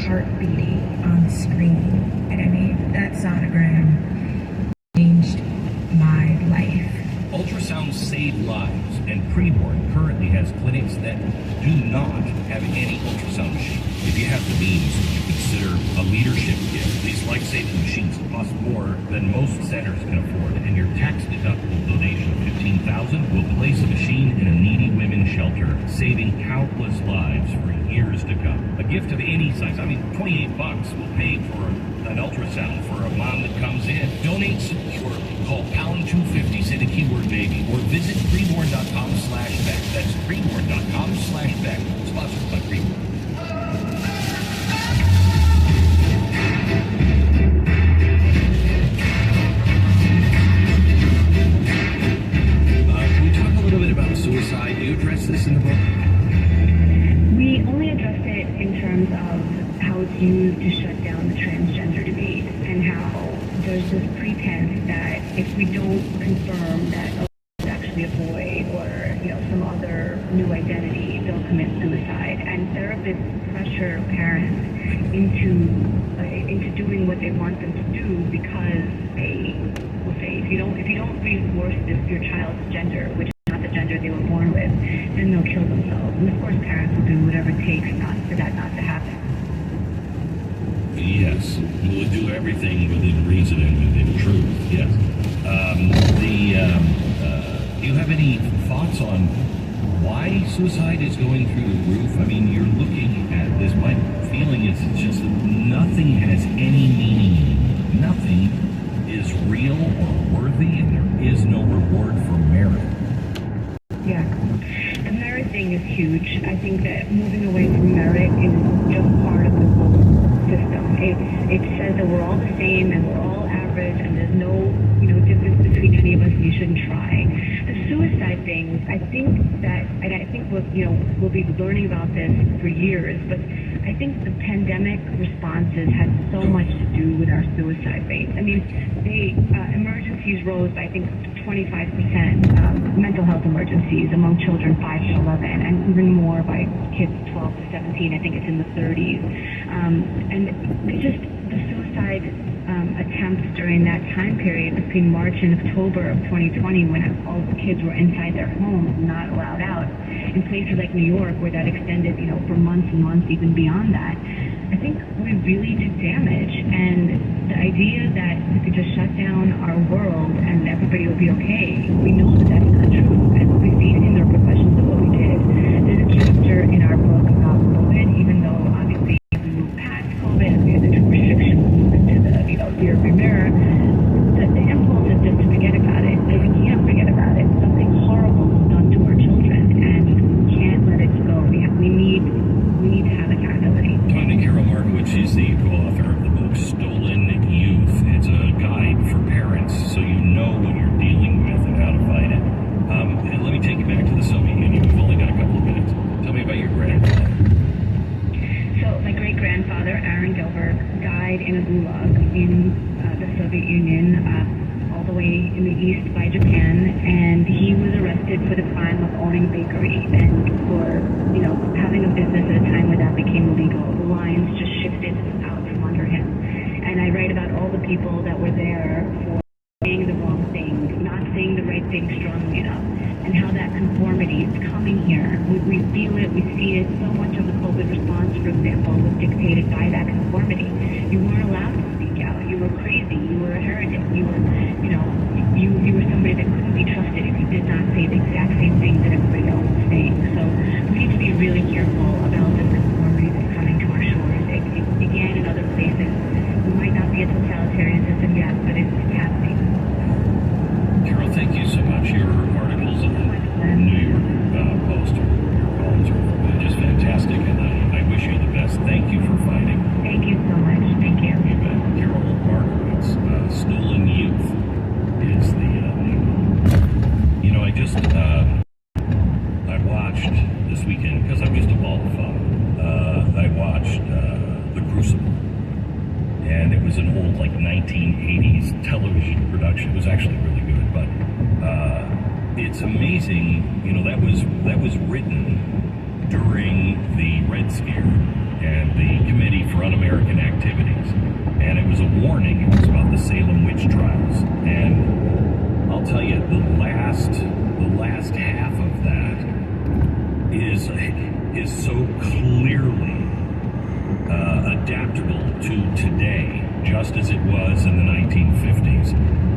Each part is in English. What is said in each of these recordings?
heart beating on screen. And I mean, that sonogram changed my life. Ultrasounds save lives, and Preborn currently has clinics that do not have any ultrasound machine. If you have the means, would you consider a leadership gift? These life-saving machines cost more than most centers can afford, and your tax-deductible donation of $15,000 will place a machine in a needy women's shelter, saving countless lives for years to come. A gift of any size, I mean, $28 will pay for an ultrasound for a mom that comes in. Donate securely. Call pound 250, say the keyword baby, or visit preborn.com/Beck. That's preborn.com/Beck. Sponsored by Preborn. Can we talk a little bit about suicide? Do you address this in the book? We only address it in terms of how it's used to shut down the transgender debate, and how there's this pretense that if we don't confirm that is actually a boy or some other new identity, they'll commit suicide. And therapists pressure parents into doing what they want them to do, because they will say, if you don't reinforce your child's gender, which is not the gender they were born with, then they'll kill themselves. And of course, parents will do whatever it takes for that not to happen. Yes, we'll do everything within reason and within truth. Yes. Do you have any thoughts on why suicide is going through the roof? I mean, you're looking at this. My feeling is it's just that nothing has any meaning. Nothing is real or worthy, and there is no reward for merit. Yeah. The merit thing is huge. I think that moving away from merit is just part of the whole system. It says that we're all the same and we're all average, and there's no difference between any of us, and you shouldn't try. The suicide thing, I think that, and I think we'll be learning about this for years, but I think the pandemic responses had so much to do with our suicide rate. I mean, emergencies rose by, I think, 25%, mental health emergencies among children 5 to 11, and even more by kids 12 to 17. I think it's in the 30s. And it's just the suicide attempts during that time period between March and October of 2020, when all the kids were inside their homes, not allowed out, in places like New York, where that extended, for months and months, even beyond that. I think we really did damage, and the idea that we could just shut down our world and everybody will be okay, we know that that's not true, and we've seen in the repercussions of what we did. There's a chapter in our book about COVID, even though obviously we moved past COVID and we had the restrictions into the rearview mirror, that the impulse is just to forget about it, and we can't forget about it. Something horrible was done to our children, and we can't let it go. We need to have accountability. Talking to Carol Markowitz, she's the co-author of the book Stolen Youth. It's a guide for parents, so you know what you're dealing with and how to fight it. And let me take you back to the Soviet Union. We've only got a couple of minutes. Tell me about your grandfather. So my great-grandfather, Aaron Gilbert, died in a gulag in the Soviet Union, all the way in the east by Japan, and he was arrested for the crime of owning a bakery and for, having a business at a time when that became illegal. The lines just shifted out from under him. And I write about all the people that were there for saying the wrong thing, not saying the right thing strongly enough, and how that conformity is coming here. We feel it, we see it. So much of the COVID response, for example, was dictated by that conformity. You weren't allowed to speak out. You were crazy. You were a heretic. You were, you were somebody that couldn't be trusted if you did not say the exact same thing that everybody else was saying. So we need to be really careful about this conformity that's coming to our shores. It began in other places. We might not be a totalitarian system yet, but it's happening. Carol, thank you so much. Your articles in the New York Post, your columns are just fantastic, and I wish you the best. Thank you for fighting. Thank you so much. Thank you. Carol Markowitz, Stolen Youth is the I watched this weekend, because I'm just a ball of fun, I watched The Crucible, and it was an old 1980s television production. It was actually really good, but it's amazing, that was written during the Red Scare, and the Committee for Un-American Activities. And it was a warning. It was about the Salem witch trials. And I'll tell you, the last half of that is so clearly adaptable to today, just as it was in the 1950s.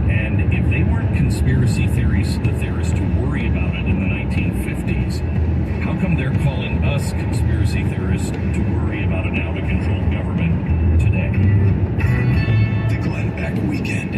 And if they weren't conspiracy theorists to worry about it in the 1950s, how come they're calling us conspiracy theorists to worry about an out-of-control government today? The Glenn Beck Weekend.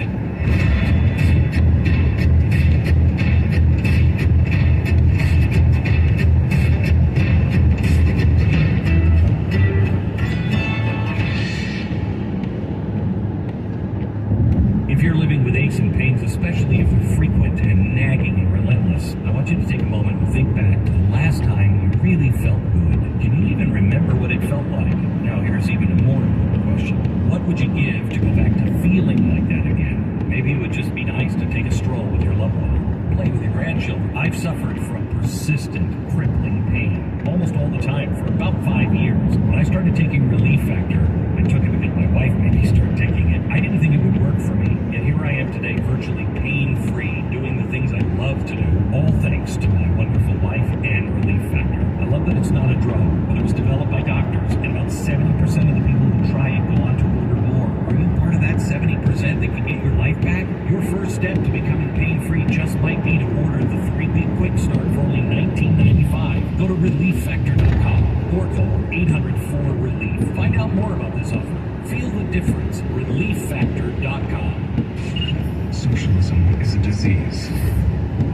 If you're living with aches and pains, especially if they're frequent and nagging and relentless, I want you to take a moment and think back to the last time you really felt good. Can you even remember what it felt like? Now here's even a more important question. What would you give to go back to feeling like that again? Maybe it would just be nice to take a stroll with your loved one, play with your grandchildren. I've suffered from persistent, crippling pain almost all the time for about 5 years. When I started taking Relief Factor, I took it because my wife made me start taking it. I didn't think it would work for me, yet here I am today, virtually pain-free, doing the things I love to do, all thanks to my wonderful wife and Relief Factor. I love that it's not a drug, but it was developed by doctors, and about 70% of the people who try it go on to order more. Are you part of that 70% that can get your life back? Your first step to becoming pain-free just might be to order the 3-week quick start for only $19.95. Go to ReliefFactor.com or call 800-4-RELIEF. Find out more about this offer. Feel the difference. ReliefFactor.com. Socialism is a disease.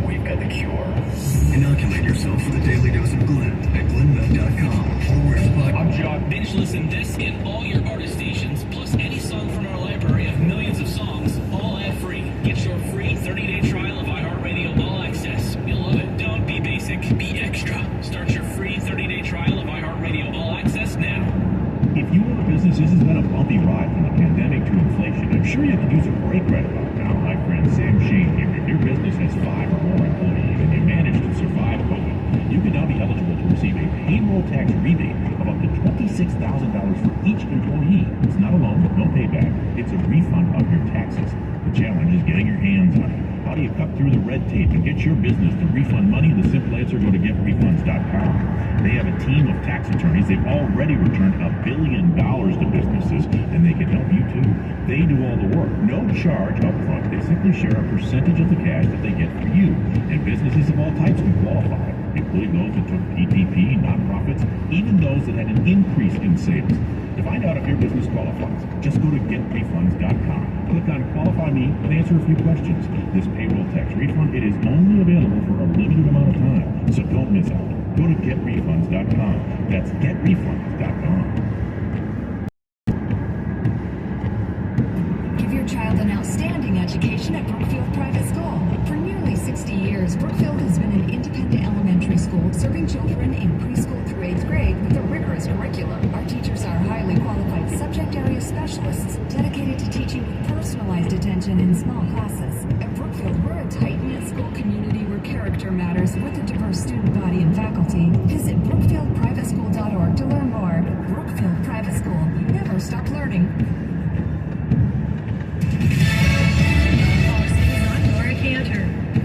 We've got the cure. Inoculate yourself with a daily dose of Glenn at GlennBeck.com or wherever I'm Jock. Binge listen this and all your artist stations, plus any song from our library of millions of songs, all ad-free. Get your free 30-day trial of iHeartRadio All Access. You'll love it. Don't be basic, be extra. Start your free 30-day trial of iHeartRadio All Access now. If you own a business, this has been a bumpy ride from the pandemic to inflation. I'm sure you could use a break right about now. My friend Sam Shane here. If your business has 5 or more employees and you managed to survive COVID, you can now be eligible to receive a payroll tax rebate of up to $26,000 for each employee. It's not a loan, no payback. It's a refund of your taxes. The challenge is getting your hands on it. How do you cut through the red tape and get your business to refund money? The simple answer, go to getrefunds.com. They have a team of tax attorneys. They've already returned $1 billion to businesses, and they can help you too. They do all the work. No charge up front. They simply share a percentage of the cash that they get for you. And businesses of all types can qualify, including those that took PPP, nonprofits, even those that had an increase in sales. To find out if your business qualifies, just go to getrefunds.com. Click on Qualify Me and answer a few questions. This payroll tax refund, it is only available for a limited amount of time, so don't miss out. Go to getrefunds.com. That's getrefunds.com. Give your child an outstanding education at Brookfield Private School. For nearly 60 years, Brookfield has been an independent elementary school serving children in preschool through 8th grade with a rigorous curriculum. Our teachers are highly qualified subject area specialists dedicated to teaching with personalized attention in small classes. At Brookfield, we're a tight-knit school community where character matters with a diverse student body and faculty. Visit brookfieldprivateschool.org to learn more. Brookfield Private School. Never stop learning.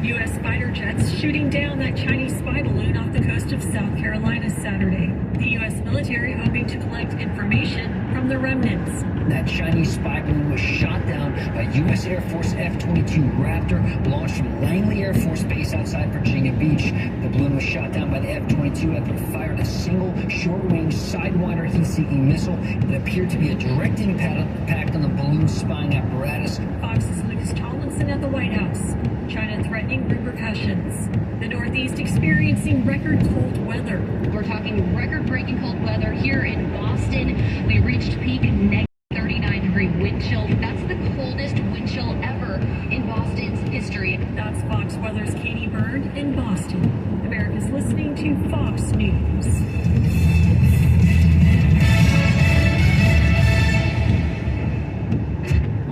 U.S. fighter jets shooting down that Chinese spy balloon off the coast of South Carolina Saturday. The U.S. military hoping to collect information from the remnants. That Chinese spy balloon was shot down by U.S. Air Force F-22 Raptor, launched from Langley Air Force Base outside Virginia Beach. The balloon was shot down by the F-22 after it fired a single short-range Sidewinder heat-seeking missile that appeared to be a direct impact on the balloon's spying apparatus. Fox's Lucas Tomlinson at the White House. China threatening repercussions. The Northeast experiencing record cold weather. We're talking record-breaking cold weather here in Boston. We reached peak negative 39-degree wind chill. That's the coldest wind chill ever in Boston's history. That's Fox Weather's Katie Bird in Boston. America's listening to Fox News.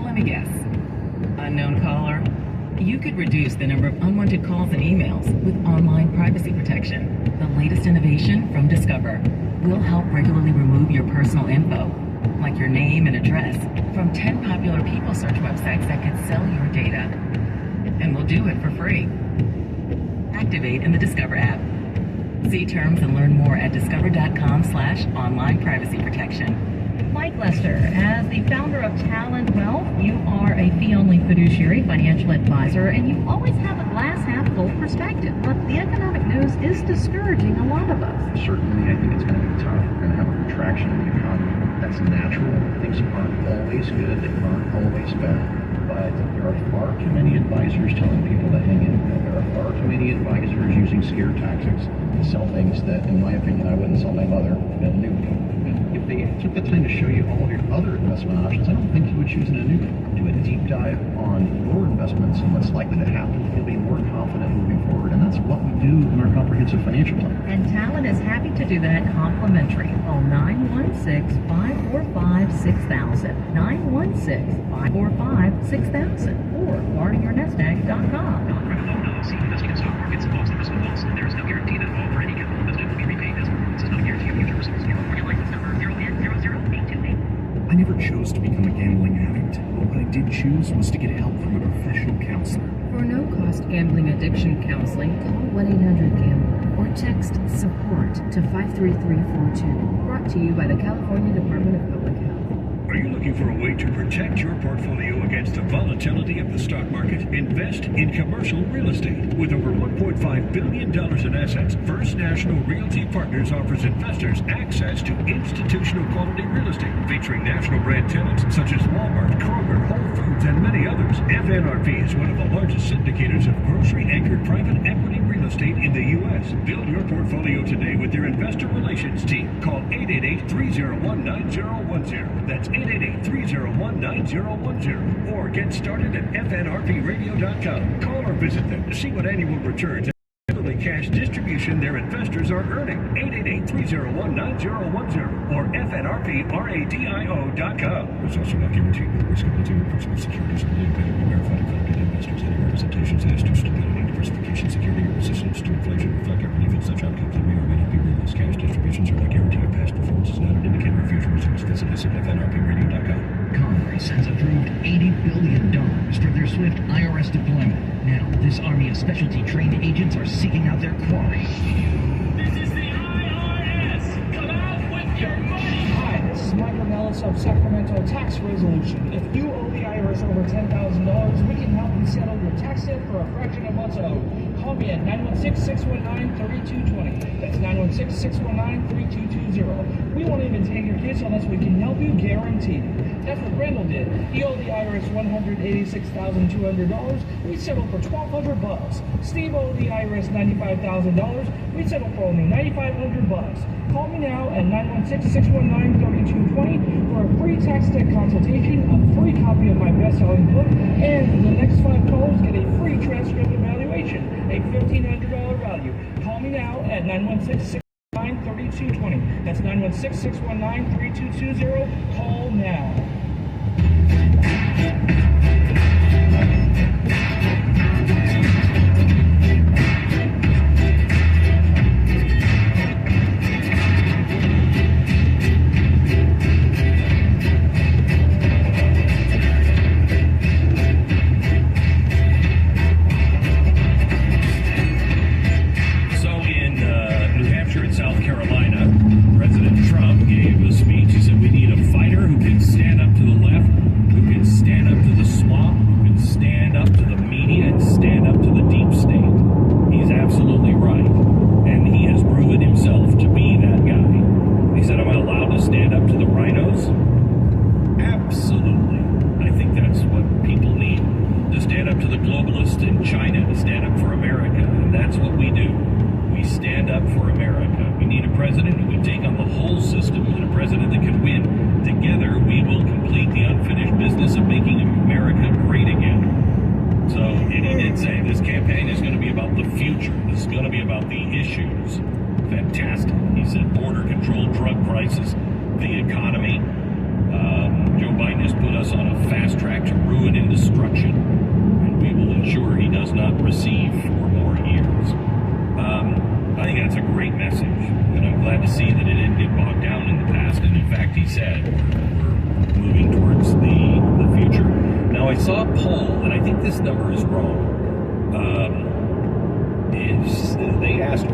Let me guess. Unknown caller? You could reduce the number of unwanted calls and emails with online privacy protection. The latest innovation from Discover. We'll help regularly remove your personal info, like your name and address, from 10 popular people search websites that could sell your data. And we'll do it for free. Activate in the Discover app. See terms and learn more at discover.com/online privacy protection. Mike Lester, as the founder of Talent Wealth, you are a fee-only fiduciary financial advisor, and you always have a glass-half-full perspective. But the economic news is discouraging a lot of us. Certainly, I think it's going to be tough. We're going to have a contraction in the economy. That's natural. Things aren't always good. They aren't always bad. But there are far too many advisors telling people to hang in. There are far too many advisors using scare tactics to sell things that, in my opinion, I wouldn't sell my mother an annuity. If they took the time to show you all of your other investment options, I don't think you would choose an annuity. Do a deep dive on your investments and what's likely to happen. You'll be more confident moving forward, and that's what we do in our comprehensive financial plan. And Talent is happy to do that complimentary. Call 916-545-6000, 916-545-6000, or barteryournestegg.com. See investing in stock markets involves the risk of loss, and there is no guarantee that all for any capital invested will be repaid. This does not guarantee future results. California license number 0N00828. I never chose to become a gambling addict, but what I did choose was to get help from a professional counselor. For no-cost gambling addiction counseling, call 1-800-GAMBLER or text SUPPORT to 53342. Brought to you by the California Department of Public Health. Are you looking for a way to protect your portfolio against the volatility of the stock market? Invest in commercial real estate. With over $1.5 billion in assets, First National Realty Partners offers investors access to institutional quality real estate, featuring national brand tenants such as Walmart, Kroger, Whole Foods, and many others. FNRP is one of the largest syndicators of grocery-anchored private equity real estate in the U.S. Build your portfolio today with their investor relations team. Call 888-301-9010. That's 888-301-9010. Or get started at fnrpradio.com. Call or visit them to see what annual returns and cash distribution their investors are earning. 888-301-9010 or fnrpradio.com. Results are not guaranteed. Risk of multi principal securities are independently verified accredited investors. Any representations as to stability, diversification, security, or resistance to inflation reflect our belief in such outcomes that may or may not be realized. Cash distributions are not guaranteed. Past performance is not an indicator of future results. Visit us at fnrpradio.com. Congress has approved $80 billion for their swift IRS deployment. Now, this army of specialty trained agents are seeking out their quarry. This is the IRS! Come out with your money! Hi, this is Michael Nellis of Sacramento Tax Resolution. If you owe the IRS over $10,000, we can help you settle your tax debt for a fraction of what's owed. Call me at 916-619-3220. That's 916-619-3220. We won't even take your case unless we can help you, guaranteed. That's what Randall did. He owed the IRS $186,200. We settled for $1,200. Steve owed the IRS $95,000. We settled for only $9,500. Call me now at 916-619-3220 for a free tax debt consultation, a free copy of my best-selling book, and the next 5 callers get a free transcript evaluation, a $1,500 value. Call me now at 916-619-3220. That's 916-619-3220. Call now. South Carolina, President Trump gave a speech. He said we need a fighter who can stand up to the left, who can stand up to the swamp, who can stand up to the media and stand up to the deep state. He's absolutely right. And he has proven himself to be that guy. He said, am I allowed to stand up to the rhinos? Absolutely. I think that's what people need. To stand up to the globalists in China, to stand up for America. And that's what we do. We stand up for America. We need a president who can take on the whole system and a president that can win. Together, we will complete the unfinished business of making America great again. So, and he did say this campaign is going to be about the future. This is going to be about the issues. Fantastic. He said border control, drug prices, the economy. Joe Biden has put us on a fast track to ruin and destruction. And we will ensure he does not receive 4 more years. I think that's a great message, and I'm glad to see that it didn't get bogged down in the past. And in fact, he said we're moving towards the future. Now, I saw a poll, and I think this number is wrong. They asked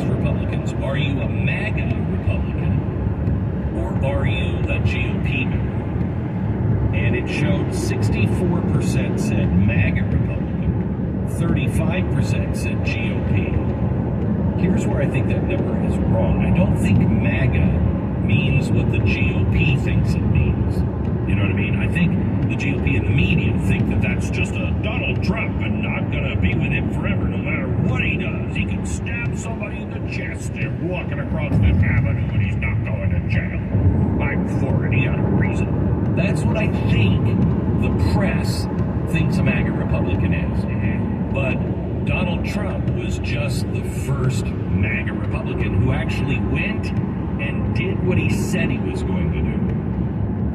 Republicans, are you a MAGA Republican or are you a GOP member? And it showed 64% said MAGA Republican, 35% said GOP. Here's where I think that number is wrong. I don't think MAGA means what the GOP thinks it means. You know what I mean? I think the GOP and the media think that that's just a Donald Trump and not going to be with him forever no matter what he does. He can stab somebody in the chest and walking across Fifth Avenue and he's not going to jail. I'm for it. He had a reason. That's what I think the press thinks a MAGA Republican is. But Donald Trump was just the first MAGA Republican who actually went and did what he said he was going to do.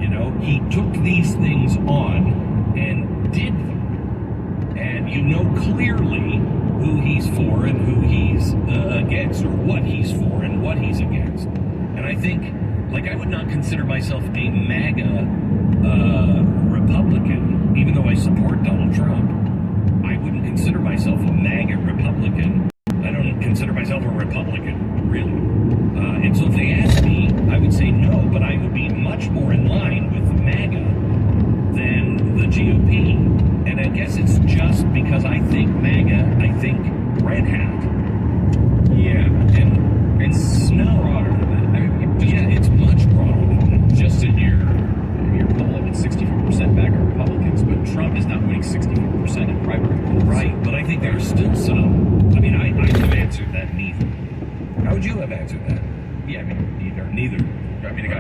You know, he took these things on and did them. And you know clearly who he's for and who he's against, or what he's for and what he's against. And I think, like, I would not consider myself a MAGA Republican, even though I support Donald Trump. I wouldn't consider myself a MAGA Republican. I don't consider myself a Republican, really. And so if they asked me, I would say no, but I would be much more in line with MAGA than the GOP. And I guess it's just because I think MAGA, I think red hat. Yeah, and it's broader than that. I mean, yeah, it's much broader than that. Just in your poll, it's 64% MAGA Republicans, but Trump is not winning 64% in primary polls. Right, but I think there's still some. I mean, I have answered that neither. How would you have answered that? Yeah, I mean, neither. I mean,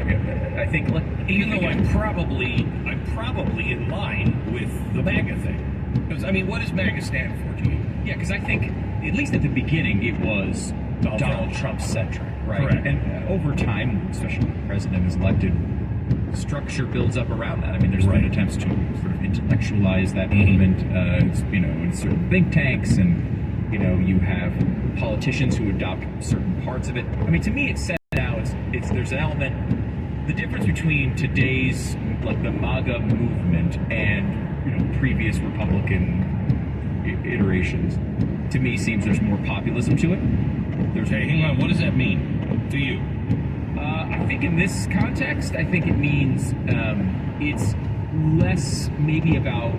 I think, even though I'm probably in line with the MAGA thing. Because, I mean, what does MAGA stand for to you? Yeah, because I think, at least at the beginning, it was Donald Trump-centric, right? Correct. And over time, especially when the president is elected, structure builds up around that. I mean, there's been attempts to sort of intellectualize that movement, you know, in certain think tanks, and, you know, you have politicians who adopt certain parts of it. I mean, to me, it's said now, there's an element, the difference between today's, like, the MAGA movement and, you know, previous Republican iterations, to me, seems there's more populism to it. Hang on, what does that mean to you? I think in this context, I think it means it's less maybe about,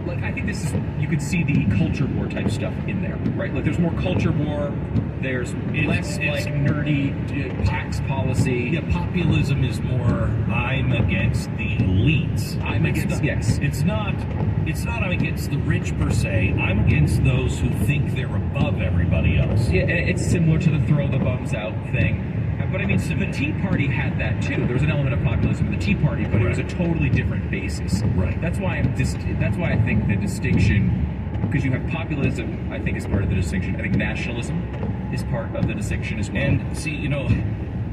like, I think this is, you could see the culture war type stuff in there, right? Like, there's more culture war, there's less, like, nerdy tax policy. Yeah, populism is more, I'm against the elites. I'm against, yes. It's not I'm against the rich per se, I'm against those who think they're above everybody else. Yeah, it's similar to the throw the bums out thing. But I mean, so the Tea Party had that too. There was an element of populism in the Tea Party, but it was a totally different basis. Right. That's why I think the distinction, because you have populism, I think, is part of the distinction. I think nationalism is part of the distinction as well. And see, you know,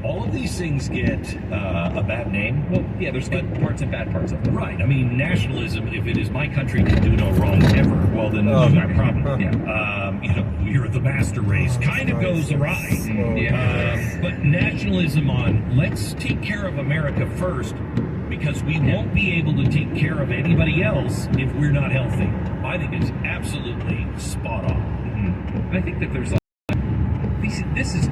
all of these things get a bad name. Well, yeah, there's good parts and bad parts of them. Right. I mean, nationalism, if it is my country can do no wrong ever, well, then there's no problem. Yeah. You know, you're the master race. Kind of goes awry. Yeah. But nationalism on, let's take care of America first, because we won't be able to take care of anybody else if we're not healthy, I think is absolutely spot on. Mm-hmm. I think that there's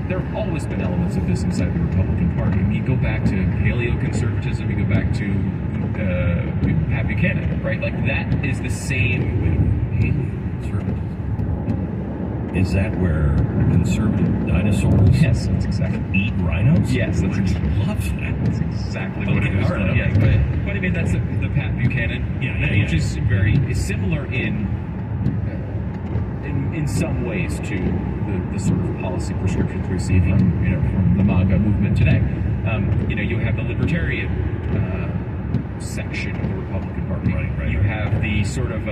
there have always been elements of this inside the Republican Party. I mean, you go back to paleoconservatism, you go back to Pat Buchanan, right? Like, that is the same. Paleoconservatism. Is that where conservative dinosaurs? Yes, that's exactly. Eat rhinos? Yes, that's love that. That's exactly what it is. All right, yeah, but I mean, that's the Pat Buchanan, which is is similar in some ways to the sort of policy prescriptions we see from the MAGA movement today. You know, you have the libertarian section of the Republican Party. Right. You have the sort of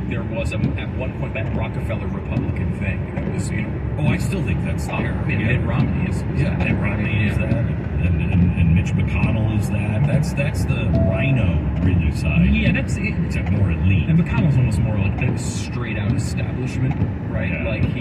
there was at one point that Rockefeller Republican thing that was, you know. Oh, I still think that's there. Mitt Romney is. Mitt Romney is that, and Mitch McConnell is that. That's the rhino really side. Yeah, that's it. Except more elite. And McConnell's almost more like straight out establishment, right? Yeah. Like